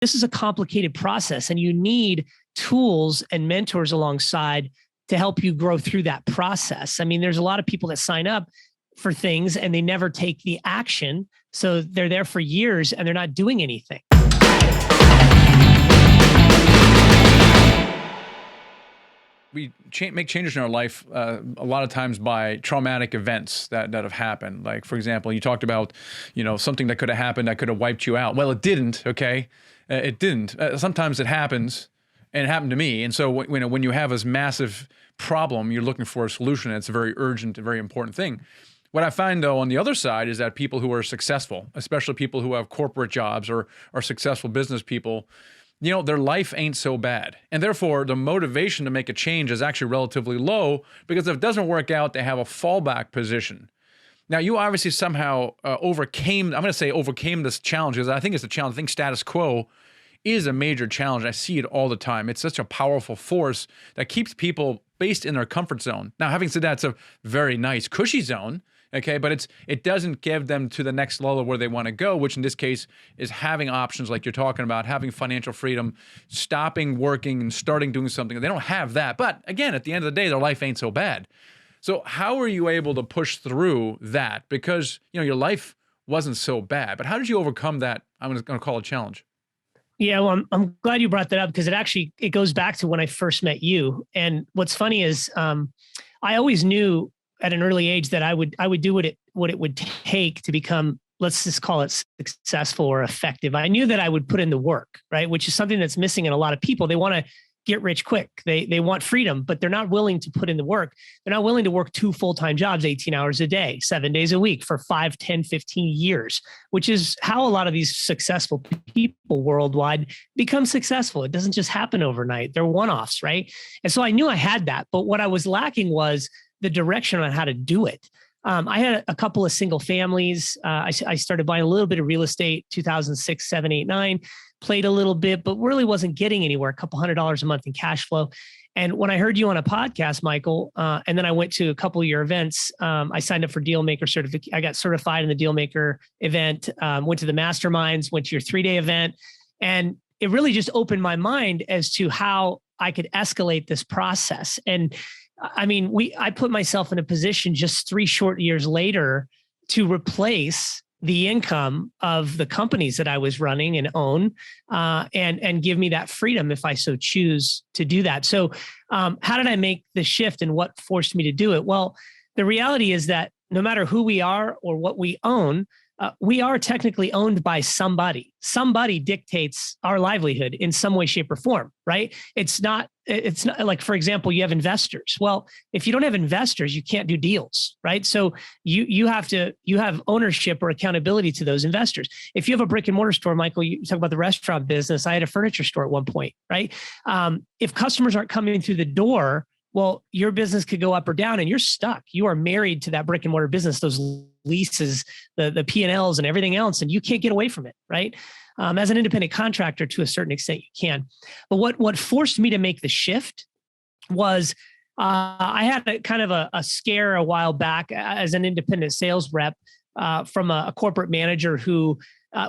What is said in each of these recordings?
this is a complicated process and you need tools and mentors alongside to help you grow through that process. I mean, there's a lot of people that sign up for things and they never take the action. So they're there for years and they're not doing anything. We make changes in our life a lot of times by traumatic events that have happened. Like, for example, you talked about, something that could have happened that could have wiped you out. Well, it didn't, okay? It didn't. Sometimes it happens, and it happened to me. And so when you have this massive problem, you're looking for a solution. And it's a very urgent, a very important thing. What I find, though, on the other side is that people who are successful, especially people who have corporate jobs or are successful business people, their life ain't so bad. And therefore, the motivation to make a change is actually relatively low because if it doesn't work out, they have a fallback position. Now, you obviously somehow overcame this challenge because I think it's a challenge. I think status quo is a major challenge. I see it all the time. It's such a powerful force that keeps people based in their comfort zone. Now, having said that, it's a very nice, cushy zone. Okay, but it doesn't give them to the next level where they want to go, which in this case is having options like you're talking about, having financial freedom, stopping working and starting doing something. They don't have that. But again, at the end of the day, their life ain't so bad. So how are you able to push through that? Because, your life wasn't so bad, but how did you overcome that? I'm going to call it a challenge. Yeah, well, I'm glad you brought that up because it goes back to when I first met you. And what's funny is I always knew at an early age that I would do what it would take to become, let's just call it successful or effective. I knew that I would put in the work, right? Which is something that's missing in a lot of people. They want to get rich quick. They want freedom, but they're not willing to put in the work. They're not willing to work 2 full-time jobs, 18 hours a day, 7 days a week for 5, 10, 15 years, which is how a lot of these successful people worldwide become successful. It doesn't just happen overnight. They're one-offs, right? And so I knew I had that, but what I was lacking was the direction on how to do it. I had a couple of single families. I started buying a little bit of real estate, 2006, 7, 8, 9, played a little bit, but really wasn't getting anywhere, a couple $100 a month in cash flow. And when I heard you on a podcast, Michael, and then I went to a couple of your events, I signed up for Dealmaker certificate. I got certified in the Dealmaker event, went to the masterminds, went to your 3-day event. And it really just opened my mind as to how I could escalate this process. And I mean, I put myself in a position just 3 short years later to replace the income of the companies that I was running and own, and give me that freedom if I so choose to do that. So how did I make the shift and what forced me to do it? Well, the reality is that no matter who we are or what we own, we are technically owned by somebody. Somebody dictates our livelihood in some way, shape, or form, right? It's not like, for example, you have investors. Well, if you don't have investors, you can't do deals, right? So you have ownership or accountability to those investors. If you have a brick and mortar store, Michael, you talk about the restaurant business. I had a furniture store at one point, right? If customers aren't coming through the door, well, your business could go up or down and you're stuck. You are married to that brick and mortar business, those leases, the P&Ls and everything else, and you can't get away from it, right? As an independent contractor, to a certain extent, you can. But what forced me to make the shift was I had a kind of a scare a while back as an independent sales rep from a corporate manager who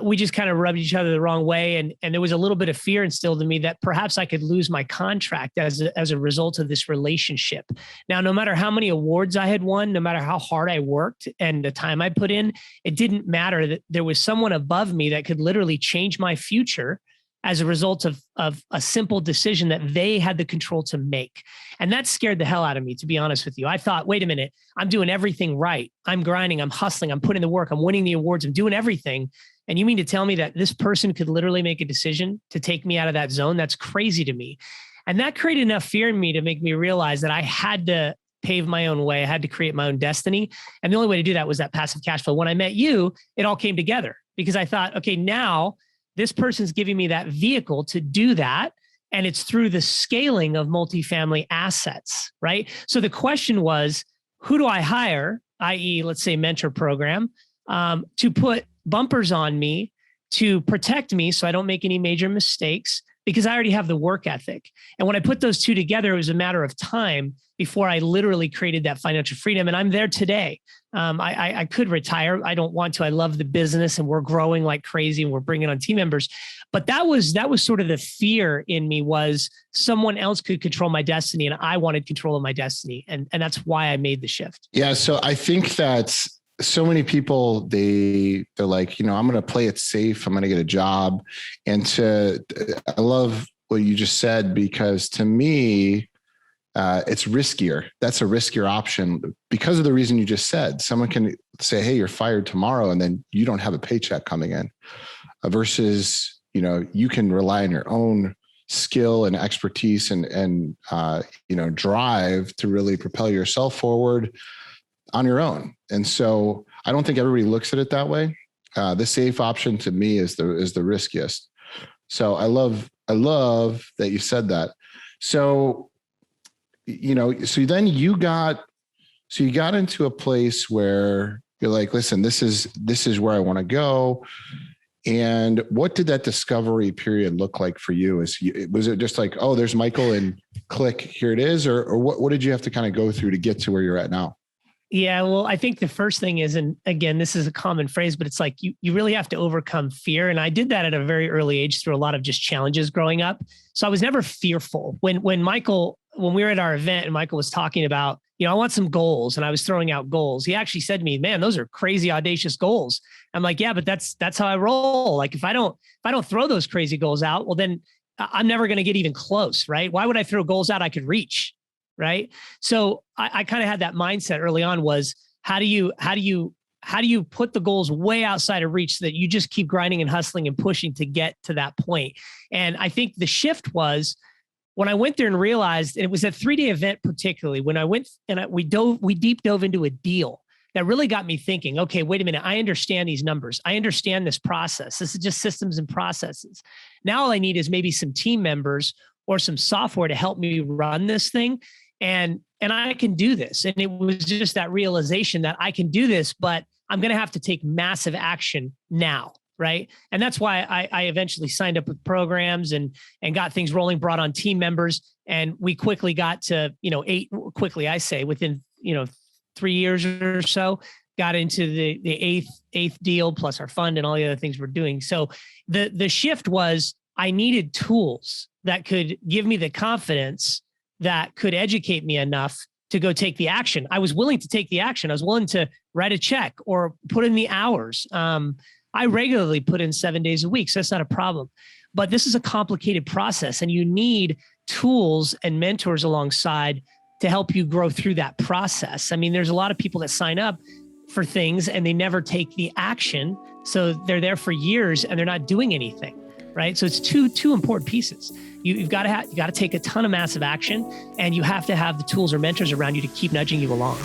we just kind of rubbed each other the wrong way. And there was a little bit of fear instilled in me that perhaps I could lose my contract as a result of this relationship. Now, no matter how many awards I had won, no matter how hard I worked and the time I put in, it didn't matter. That there was someone above me that could literally change my future as a result of a simple decision that they had the control to make. And that scared the hell out of me, to be honest with you. I thought, wait a minute, I'm doing everything right. I'm grinding, I'm hustling, I'm putting the work, I'm winning the awards, I'm doing everything. And you mean to tell me that this person could literally make a decision to take me out of that zone? That's crazy to me. And that created enough fear in me to make me realize that I had to pave my own way. I had to create my own destiny. And the only way to do that was that passive cash flow. When I met you, it all came together because I thought, okay, now this person's giving me that vehicle to do that. And it's through the scaling of multifamily assets, right? So the question was, who do I hire, i.e., let's say mentor program, to put bumpers on me to protect me so I don't make any major mistakes, because I already have the work ethic. And when I put those two together, it was a matter of time before I literally created that financial freedom. And I'm there today. I could retire. I don't want to. I love the business and we're growing like crazy and we're bringing on team members. But that was sort of the fear in me, was someone else could control my destiny and I wanted control of my destiny. And that's why I made the shift. Yeah. So I think that so many people, they're like, I'm going to play it safe. I'm going to get a job. And I love what you just said, because to me, it's riskier. That's a riskier option because of the reason you just said. Someone can say, hey, you're fired tomorrow, and then you don't have a paycheck coming in, versus, you can rely on your own skill and expertise and drive to really propel yourself forward on your own. And so I don't think everybody looks at it that way. The safe option to me is the riskiest. So I love that you said that. So, so then you got into a place where you're like, listen, this is where I want to go. And what did that discovery period look like for you? Was it just like, oh, there's Michael and click, here it is? Or what did you have to kind of go through to get to where you're at now? Yeah, well, I think the first thing is, and again, this is a common phrase, but it's like you really have to overcome fear. And I did that at a very early age through a lot of just challenges growing up. So I was never fearful. When we were at our event and Michael was talking about, I want some goals, and I was throwing out goals, he actually said to me, man, those are crazy, audacious goals. I'm like, yeah, but that's how I roll. Like if I don't throw those crazy goals out, well, then I'm never going to get even close, right? Why would I throw goals out I could reach? Right. So I kind of had that mindset early on, was how do you put the goals way outside of reach so that you just keep grinding and hustling and pushing to get to that point? And I think the shift was when I went there and realized, and it was a 3-day event, particularly when I went and we deep dove into a deal that really got me thinking, okay, wait a minute. I understand these numbers. I understand this process. This is just systems and processes. Now all I need is maybe some team members or some software to help me run this thing. And I can do this. And it was just that realization that I can do this, but I'm going to have to take massive action now. Right. And that's why I eventually signed up with programs and got things rolling, brought on team members. And we quickly got to, within, 3 years or so, got into the eighth deal plus our fund and all the other things we're doing. So the shift was I needed tools that could give me the confidence that could educate me enough to go take the action. I was willing to take the action. I was willing to write a check or put in the hours. I regularly put in 7 days a week, so that's not a problem. But this is a complicated process, and you need tools and mentors alongside to help you grow through that process. I mean, there's a lot of people that sign up for things and they never take the action. So they're there for years and they're not doing anything. Right. So it's two important pieces. You've got to take a ton of massive action, and you have to have the tools or mentors around you to keep nudging you along.